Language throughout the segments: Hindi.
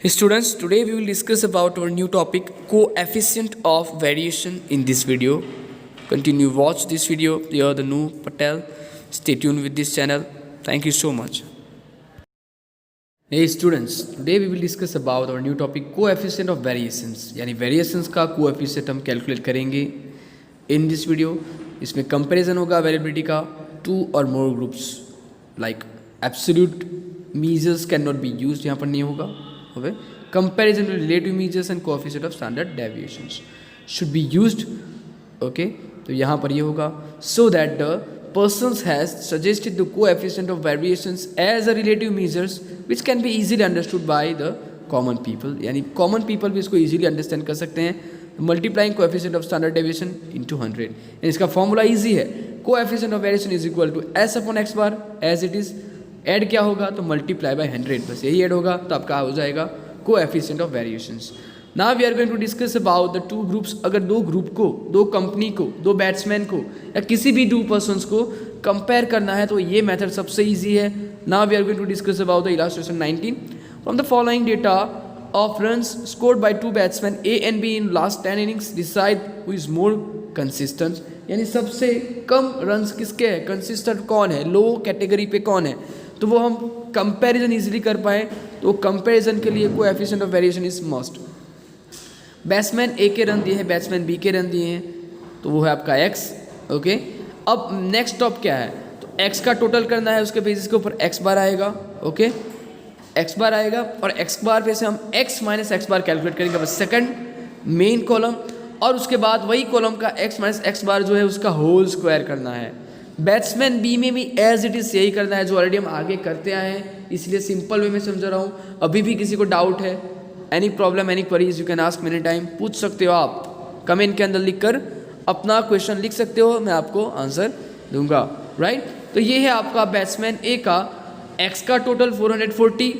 Students, today we will discuss about our new topic coefficient of variation in this video. Continue watch this video. You are the new Patel. Stay tuned with this channel. Thank you so much. Hey students, today we will discuss about our new topic coefficient of variations. यानी variations का coefficient हम calculate करेंगे in this video. इसमें comparison होगा variability का two or more groups like absolute measures cannot be used, यहाँ पर नहीं होगा. Okay. Comparison with relative measures and coefficient of standard deviations should be used. Okay, तो यहाँ पर ये होगा so that the persons has suggested the coefficient of variations as a relative measures which can be easily understood by the common people. यानी common people भी इसको easily understand कर सकते हैं. Multiplying coefficient of standard deviation into 100. इसका formula easy है. Coefficient of variation is equal to s upon x bar as it is. Add क्या होगा तो मल्टीप्लाई बाय 100, बस यही ऐड होगा तो आपका हो जाएगा coefficient of variations. Now we are going to discuss about the two groups. अगर दो ग्रुप को, दो कंपनी को, दो बैट्समैन को या किसी भी दो पर्सन्स को कंपेयर करना है तो ये मेथड सबसे ईजी है. Now we are going to discuss about the illustration 19. From the following data of runs scored by two batsman A and B in last 10 innings decide who is more consistent. यानी सबसे कम रन्स किसके हैं, कंसिस्टेंट कौन है, लो कैटेगरी पे कौन है, तो वो हम कंपैरिजन इजीली कर पाए. तो कंपैरिजन के लिए coefficient of variation is must. Batsman A के रन दिए हैं, बैट्समैन बी के रन दिए हैं, तो वो है आपका एक्स. ओके, अब नेक्स्ट स्टॉप क्या है, तो एक्स का टोटल करना है, उसके बेसिस के ऊपर एक्स बार आएगा. ओके, एक्स बार आएगा और एक्स बार पे से हम एक्स माइनस एक्स बार कैलकुलेट करेंगे बस सेकंड मेन कॉलम, और उसके बाद वही कॉलम का एक्स माइनस एक्स बार जो है उसका होल स्क्वायर करना है. बैट्समैन बी में भी एज इट इज़ यही करना है जो ऑलरेडी हम आगे करते आए हैं, इसलिए सिंपल वे में समझा रहा हूँ. अभी भी किसी को डाउट है, any problem any queries you can ask many time, पूछ सकते हो आप कमेंट के अंदर लिखकर अपना क्वेश्चन लिख सकते हो, मैं आपको आंसर दूंगा. राइट, तो ये है आपका बैट्समैन ए का एक्स का टोटल 440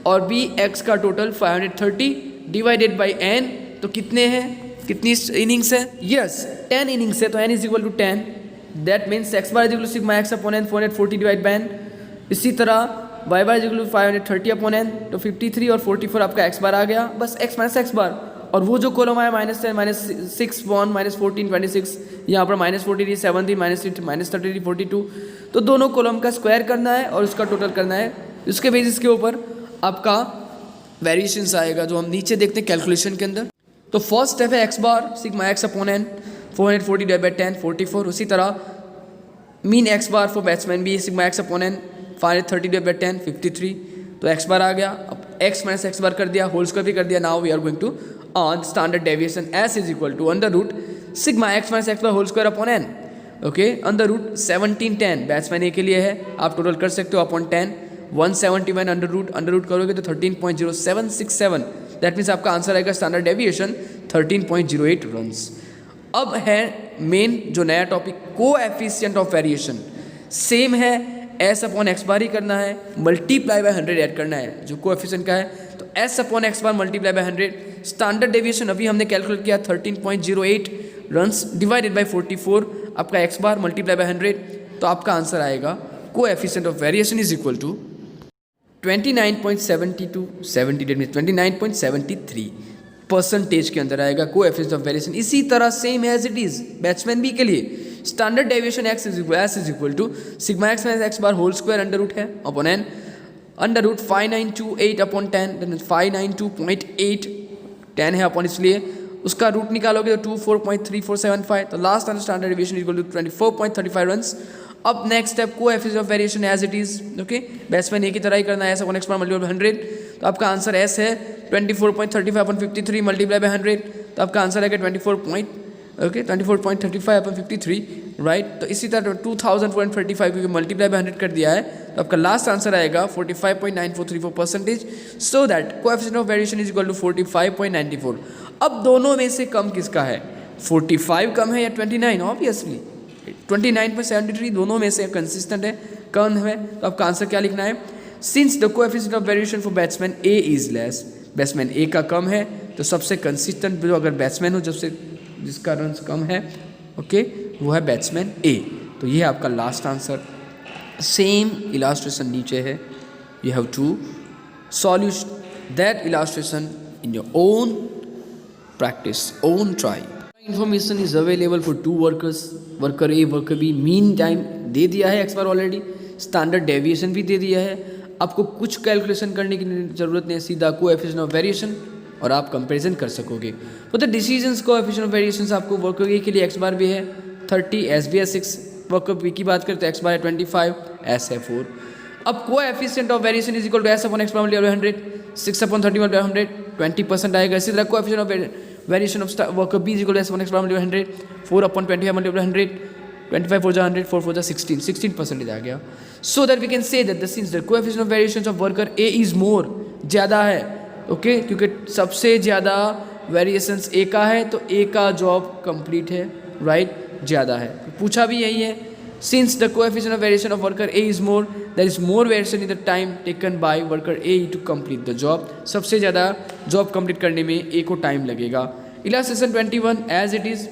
और बी एक्स का टोटल 530 डिवाइडेड बाई एन. तो कितने हैं, कितनी इनिंग्स है, यस 10 इनिंग्स है, तो n is equal to 10. That means x bar is equal to sigma x upon n 440 divided by n. इसी तरह y bar is equal to 530 upon n, तो 53 और 44 आपका x bar आ गया, बस x माइनस x bar. और वो जो कॉलम आया -10 -6 1 -14 26, यहाँ पर -43 17 -33 42, तो दोनों कॉलम का स्क्वायर करना है और उसका टोटल करना है. उसके बेसिस के ऊपर आपका वेरिएशंस आएगा जो हम नीचे देखते हैं कैलकुलेशन के अंदर. तो फर्स्ट स्टेप है x bar sigma x upon n 440 divide by 10 44. उसी तरह mean x bar for batsman B sigma x upon n 530 divide by 10 53. तो एक्स बार आ गया, अब एक्स माइनस एक्स बार कर दिया, होल स्क्वायर भी कर दिया. Now we are going to on standard deviation S is equal to under root sigma X minus X bar whole square upon N. Okay, under root 1710 batsman A के लिए है, आप टोटल कर सकते हो अपॉन 10 171 अंडर रूट करोगे तो 13.0767. दैट मीन्स आपका आंसर आएगा स्टैंडर्ड डेविएशन 13.08 रन्स. अब है मेन जो नया topic coefficient of variation. Same है, एस अपॉन एक्स बार ही करना है, मल्टीप्लाई बाय 100 ऐड करना है जो कोएफिशिएंट का है. तो S upon x bar multiply by 100. Standard deviation अभी हमने कैलकुलेट किया 13.08 रन्स डिवाइडेड बाय 44, आपका एक्स बार मल्टीप्लाई बाय 100, तो आपका आंसर आएगा coefficient of variation is equal to 29.72 70 that means 29.73 percentage के अंदर आएगा कोएफिशिएंट ऑफ वेरिएशन. इसी तरह same as it is batsman B के लिए standard deviation X is equal to sigma X minus X bar whole square under root है upon N under root 5928 upon 10 592.8 10 है अपॉन, इसलिए उसका रूट निकालोगे तो 24.3475. तो last standard deviation is equal to 24.35 runs. अब next step coefficient of variation as it is. Okay, batsman A की तरह ही करना है, S upon x bar multiply by 100. तो आपका आंसर एस है 24.35 अपॉन 53 मल्टीप्लाई बाय 100, तो आपका आंसर आएगा 24.35 अपॉन 53. राइट, तो इसी तरह 2435 क्योंकि मल्टीप्लाई बाय 100 कर दिया है, तो आपका लास्ट आंसर आएगा 45.9434 percentage. So that coefficient of variation is equal to 45.94. अब दोनों में से कम किसका है, 45 कम है या 29? ऑब्वियसली 29.73 दोनों में से कंसिस्टेंट है, कम है, तो आपका आंसर क्या लिखना है, since the coefficient of variation for batsman A is less, batsman A का कम है तो सबसे कंसिस्टेंट जो अगर बैट्समैन हो जबसे जिसका रन कम है, ओके, वो है बैट्समैन ए. तो ये है आपका लास्ट आंसर. सेम इलास्ट्रेशन नीचे है, you have to solution that illustration in your own practice, own try. Information is available for two workers, worker A, worker B. Mean time दे दिया है x bar already, standard deviation भी दे दिया है. आपको कुछ कैलकुलेशन करने की ज़रूरत नहीं है, सीधा कोएफिशिएंट ऑफ वेरिएशन और आप कंपैरिजन कर सकोगे. तो the decisions coefficient of variations आपको वर्कर ए के लिए x बार भी है 30, एस भी है 6, वर्कर बी की बात करें तो x बार है 25, एस है 4. अब coefficient of variation is equal to S upon x bar multiply by 100, 6 अपॉन 30 मल्टीप्लाई बाय 100, 20% आएगा. इसी तरह coefficient of variation of worker B is equal to S upon x bar multiply by 100, 4 अपॉन 25 मल्टीप्लाई बाय 100, 25 4 100, 4 4 16% आ गया. So that we can say that the since the coefficient of variations of worker A is मोर, ज़्यादा है. ओके क्योंकि सबसे ज़्यादा वेरिएशंस ए का है तो ए का जॉब कंप्लीट है, राइट, ज़्यादा है. पूछा भी यही है. Since the coefficient of variation of worker A is more, there is more variation in the time taken by worker A to complete the job. सबसे ज़्यादा जॉब कंप्लीट करने में ए को टाइम लगेगा. Illustration 21 as it is.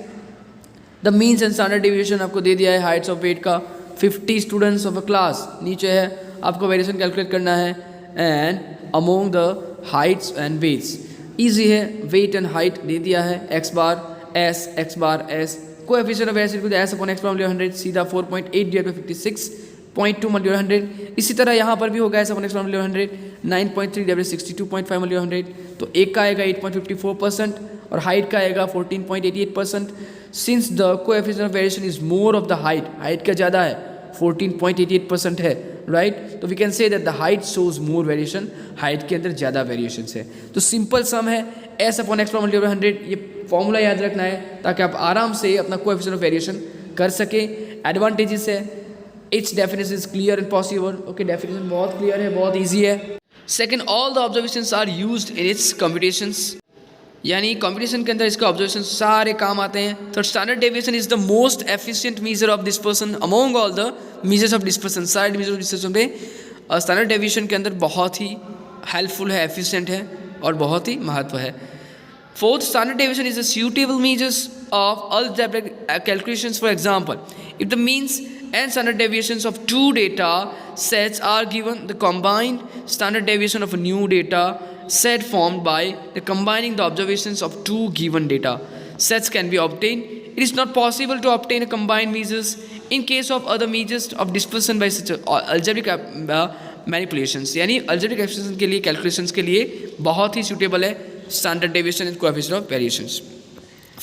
The means and standard deviation आपको दे दिया है हाइट्स ऑफ वेट का. 50 स्टूडेंट्स ऑफ अ क्लास नीचे है, आपको वेरिएशन कैलकुलेट करना है. And among the heights and weights easy है, वेट एंड हाइट दे दिया है, x bar S, x bar S. Coefficient of S equal to S upon x bar multiply 100, सीधा 4.8 डिवाइड बाय 56.2 मल्टीप्लाई 100. इसी तरह यहाँ पर भी होगा S upon x bar multiply 100, 9.3 divide by 62.5 multiply 100. तो एक का आएगा 8.54% और हाइट का आएगा 14.88%. Since the coefficient of variation is more of the height, height का ज़्यादा है 14.88% है, राइट. तो we can say that the height shows more variation, height के अंदर ज़्यादा वेरिएशन है. तो सिंपल सम है एस अपॉन एक्स मल्टीप्लाई 100. ये फॉर्मूला याद रखना है ताकि आप आराम से अपना कोएफिशिएंट ऑफ वेरिएशन कर सके. एडवांटेजेस है, its definition is clear and possible. Okay definition बहुत क्लियर है, बहुत ईजी है. Second, all the observations are used in its computations, यानी कंप्यूटेशन के अंदर इसका ऑब्जर्वेशन सारे काम आते हैं. तो standard deviation is the most efficient measure of dispersion among all the measures of dispersion. सारे मेजर ऑफ डिस्पर्सन पे स्टैंडर्ड डेविएशन के अंदर बहुत ही हेल्पफुल है, एफिशिएंट है और बहुत ही महत्व है. Fourth, standard deviation is the suitable measures of algebraic calculations. For example, if the means and standard deviations of two data sets are given, the combined standard deviation of a new data set formed by the combining the observations of two given data sets can be obtained. It is not possible to obtain a combined measures in case of other measures of dispersion by such algebraic manipulations. यानी algebraic expression के लिए, calculations के लिए बहुत ही suitable है standard deviation and coefficient of variations.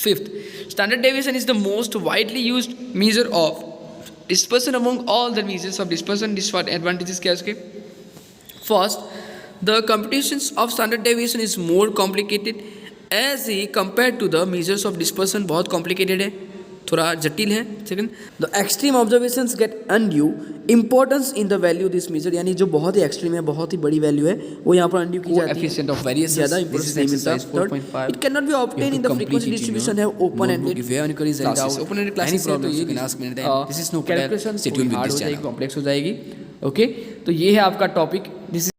Fifth, standard deviation is the most widely used measure of dispersion among all the measures of dispersion. Disadvantages क्या है उसके? First, the computations of standard deviation is more complicated as compared to the measures of dispersion. बहुत complicated है, थोड़ा जटिल है. Second, the extreme observations get undue importance in the value this measure, यानी जो बहुत ही एक्सट्रीम है, बहुत ही बड़ी वैल्यू है, वो यहाँ पर अनड्यू की जाती है. कोएफिशिएंट ऑफ वेरिएशंस ज़्यादा इंपॉर्टेंस नहीं मिलता. Third, it can not be obtain in the frequency distribution है open ended. Open ended classes है तो ये this is no calculation hard हो जाएगी, कॉम्प्लेक्स हो जाएगी. ओके तो ये है आपका टॉपिक. दिस